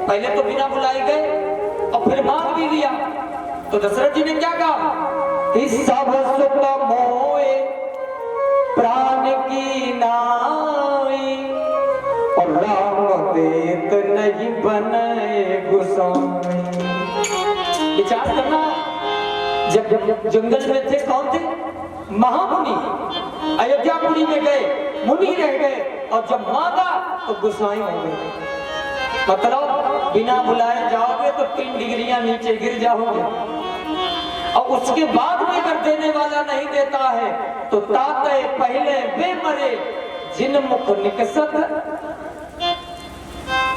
पहले तो बिना बुलाए गए और फिर मांग भी लिया। तो दशरथ जी ने क्या कहा, इस सब सुख मोए प्राण की नाई और राम देत नहीं बने गोसाई। विचार करना, जब जंगल में थे कौन थे, महामुनि, अयोध्यापुरी में गए मुनि रह गए और जब मांगा तो गोसाई हो गए। मतलब बिना बुलाए जाओगे तो 3 डिग्रियां नीचे गिर जाओगे और उसके बाद भी अगर देने वाला नहीं देता है तो ताते पहले वे मरे जिन मुख निकसत।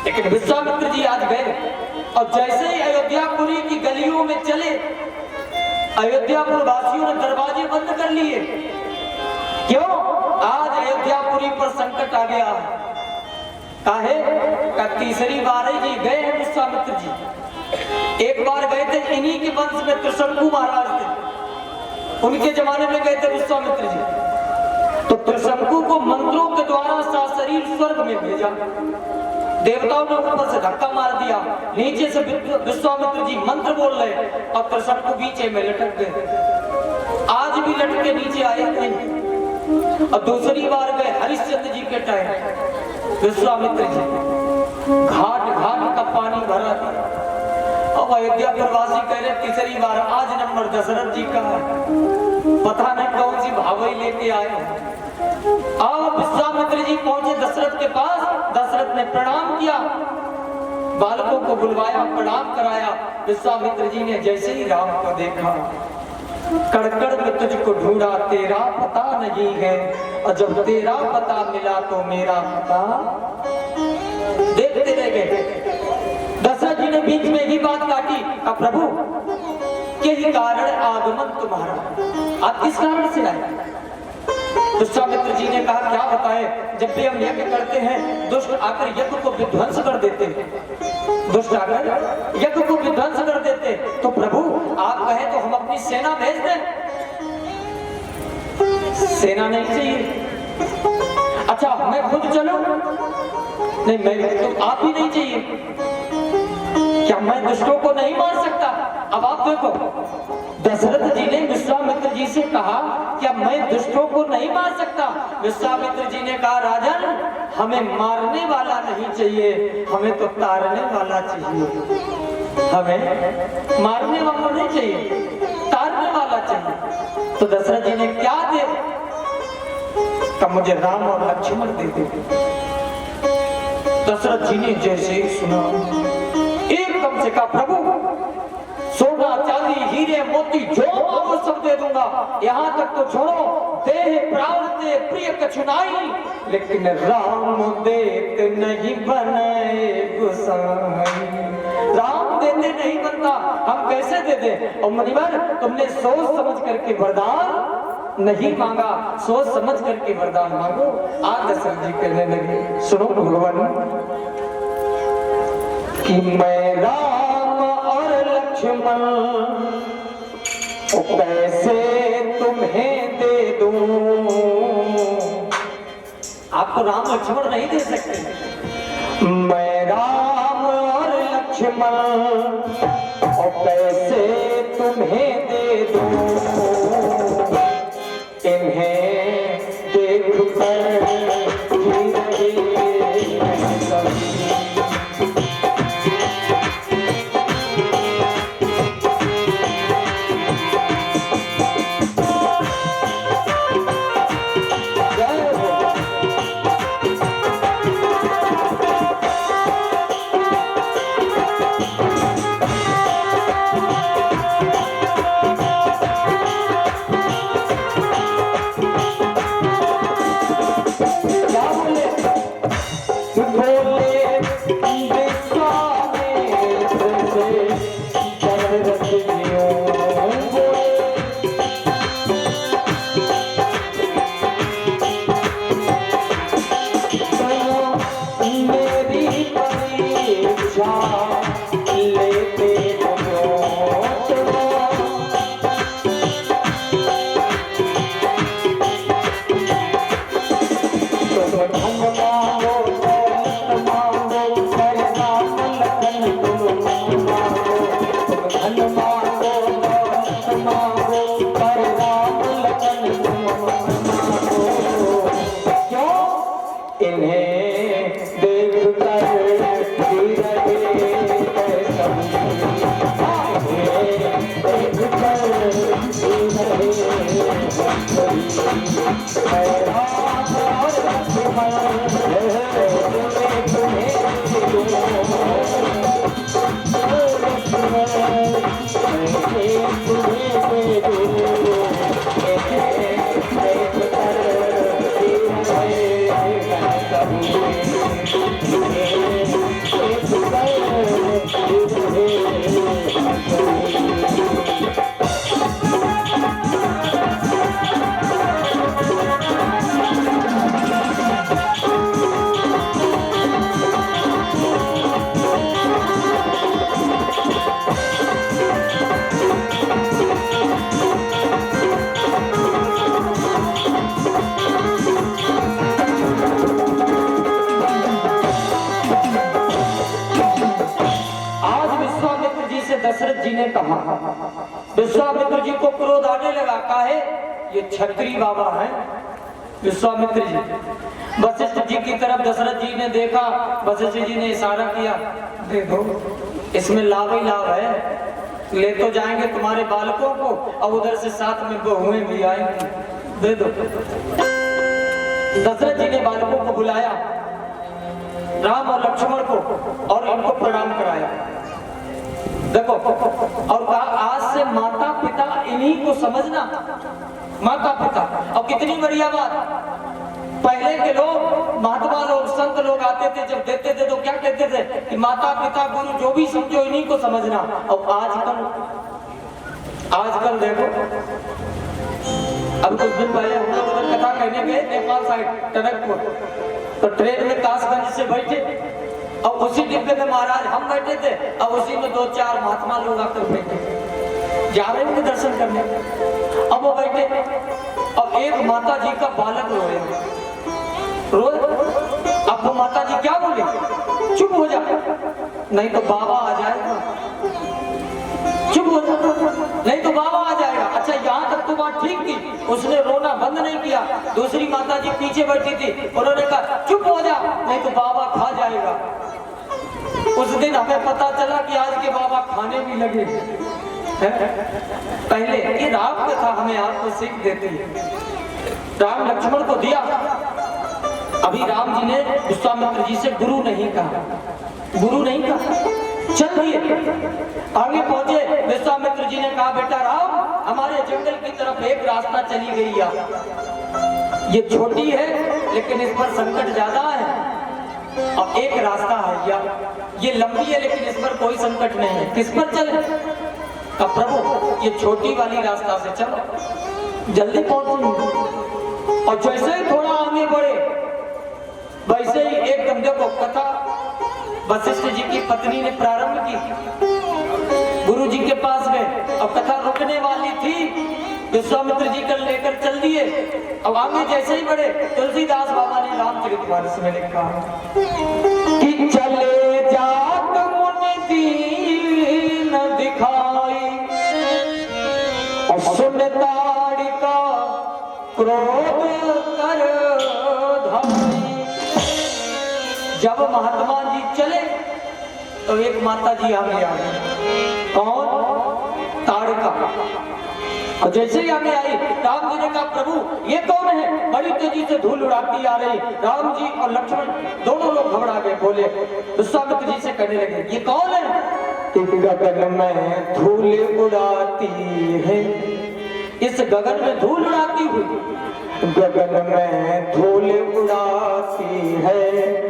लेकिन विश्वामित्र जी आज गए और जैसे ही अयोध्यापुरी की गलियों में चले, अयोध्यापुर वासियों ने दरवाजे बंद कर लिए। क्यों? आज अयोध्यापुरी पर संकट आ गया है। काहे? का तीसरी बार जी गए हैं विश्वामित्र जी। एक बार गए थे इन्हीं के वंश में त्रिशंकु महाराज थे, उनके जमाने में गए थे विश्वामित्र जी। तो त्रिशंकु को मंत्रों के द्वारा सशरीर स्वर्ग में भेजा। देवताओं ने ऊपर से धक्का मार दिया, नीचे से विश्वामित्र जी मंत्र बोल रहे और त्रिशंकु बीच में लटक गए। आज भी लटक के नीचे आए नहीं। और दूसरी बार गए हरिश्चंद्र जी के टाइम, विश्वामित्र जी घाट घाट का पानी भरा दिया। अब अयोध्या प्रवासी कह रहे तीसरी बार आज नंबर दशरथ जी का है, पता नहीं कौन सी भावई लेके आए। अब विश्वामित्र जी पहुंचे दशरथ के पास। दशरथ ने प्रणाम किया, बालकों को बुलवाया, प्रणाम कराया। विश्वामित्र जी ने जैसे ही राम को देखा, कड़कड़ में तुझको ढूंढा, तेरा पता नहीं है, और जब तेरा पता मिला तो मेरा पता। देखते रह गए। दशरथ जी ने बीच में ही बात काटी, अब प्रभु के ही कारण आगमन तुम्हारा, आप किस कारण से आए? विश्वामित्र जी ने कहा क्या बताए, जब भी हम यज्ञ करते हैं दुष्ट आकर यज्ञ को विध्वंस कर देते हैं, दुष्ट आकर यज्ञ को विध्वंस कर देते। तो प्रभु आप कहें तो हम अपनी सेना भेज दें। सेना नहीं चाहिए। अच्छा मैं खुद चलूं? नहीं, मैं तो आप ही नहीं चाहिए। क्या मैं दुष्टों को नहीं मार सकता? अब आप देखो, दशरथ जी ने विश्वामित्र जी से कहा क्या मैं दुष्टों को नहीं मार सकता? विश्वामित्र जी ने कहा राजन, हमें मारने वाला नहीं चाहिए, हमें तो तारने वाला चाहिए। हमें मारने वाला नहीं चाहिए, तारने वाला चाहिए। तो दशरथ जी ने क्या दे? कहा मुझे राम और लक्ष्मण दे दे। दशरथ जी ने जैसे ही सुना एकदम से कहा प्रभु सोना चांदी हीरे मोती जो मांगो सब दे दूंगा। यहाँ तक तो छोड़ो, देह प्राण दे प्रिय कछुनाई, लेकिन राम देते नहीं बने गोसाई। राम देते नहीं बनता, हम कैसे दे दे? और मुनिवर तुमने सोच समझ करके वरदान नहीं मांगा, सोच समझ करके वरदान मांगो। आज दशरथ जी कहने लगे सुनो भगवान कि मैं राम और लक्ष्मण कैसे तुम्हें दे दूं? आपको राम लक्ष्मण नहीं दे सकते। मैं राम और लक्ष्मण कैसे तुम्हें दे दूं? इन्हें देख कर दशरथ जी ने कहा। विश्वामित्र जी को क्रोध आने लगा, काहे ये छत्री बाबा हैं विश्वामित्र जी। वशिष्ठ जी की तरफ दशरथ जी ने देखा, वशिष्ठ जी ने इशारा किया, देखो इसमें लाभ ही लाभ है, ले तो जाएंगे तुम्हारे बालकों को और उधर से साथ में बहुएं भी आएंगी, दे दो। दशरथ जी ने बालकों को बुलाया, राम और लक्ष्मण को, और इनको प्रणाम कराया। देखो और कहा आज से माता पिता इन्हीं को समझना, माता पिता। और कितनी बढ़िया बात, पहले के लोग महात्मा लोग संत लोग आते थे, जब देते थे तो क्या कहते थे कि माता पिता गुरु जो भी समझो इन्हीं को समझना। और आजकल देखो, अब कुछ दिन पहले हम लोग उधर कथा कहने गए नेपाल साइड टनकपुर, तो ट्रेन में कासगंज से बैठे और उसी डिब्बे में महाराज हम बैठे थे और उसी में 2-4 महात्मा लोग आकर बैठे, जा रहे उनके दर्शन करने। अब वो बैठे और एक माता जी का बालक रोए, अब वो माता जी क्या बोले, चुप हो जा नहीं तो बाबा आ जाएगा, चुप हो जा नहीं तो बाबा आ जाएगा। अच्छा यहाँ तक तो बात ठीक थी, उसने रोना बंद नहीं किया। दूसरी माता जी पीछे बैठी थी, उन्होंने कहा चुप हो जा नहीं तो बाबा खा जाएगा। उस दिन हमें पता चला कि आज के बाबा खाने भी लगे पहले। ये राम कथा हमें आपको सीख देती है। राम लक्ष्मण को दिया, अभी राम जी ने विश्वामित्र जी से गुरु नहीं कहा, गुरु नहीं कहा, चल दिए आगे पहुंचे। विश्वामित्र जी ने कहा बेटा राम, हमारे जंगल की तरफ एक रास्ता चली गई है, ये छोटी है लेकिन इस पर संकट ज्यादा है, और एक रास्ता है या ये लंबी है लेकिन इस पर कोई संकट नहीं है, किस पर चले। अब प्रभु ये छोटी वाली रास्ता से चलो, जल्दी पहुंचेंगे। और जैसे ही थोड़ा आगे बढ़े वैसे ही एकदम देखो कथा वशिष्ठ जी की पत्नी ने प्रारंभ की, गुरु जी के पास गए और कथा रुकने वाली थी, विश्वामित्र जी कर लेकर चल दिए। अब आगे जैसे ही बढ़े, तुलसीदास बाबा ने रामचरितमानस में लिखा कि चले जात मुनि दीन दिखाई और सुन ताड़िका क्रोध कर धाई। जब महात्मा जी चले तो एक माता जी आगे आ गई, कौन, ताड़िका। और जैसे ही आगे आई, राम जी ने कहा प्रभु ये कौन है, बड़ी तेजी से धूल उड़ाती आ रही। राम जी और लक्ष्मण दोनों लोग घबरा गए, बोले विश्वामित्र जी से कहने लगे ये कौन है, गगन में धूल उड़ाती है, इस गगन में धूल उड़ाती हुई, गगन में धूल उड़ाती है,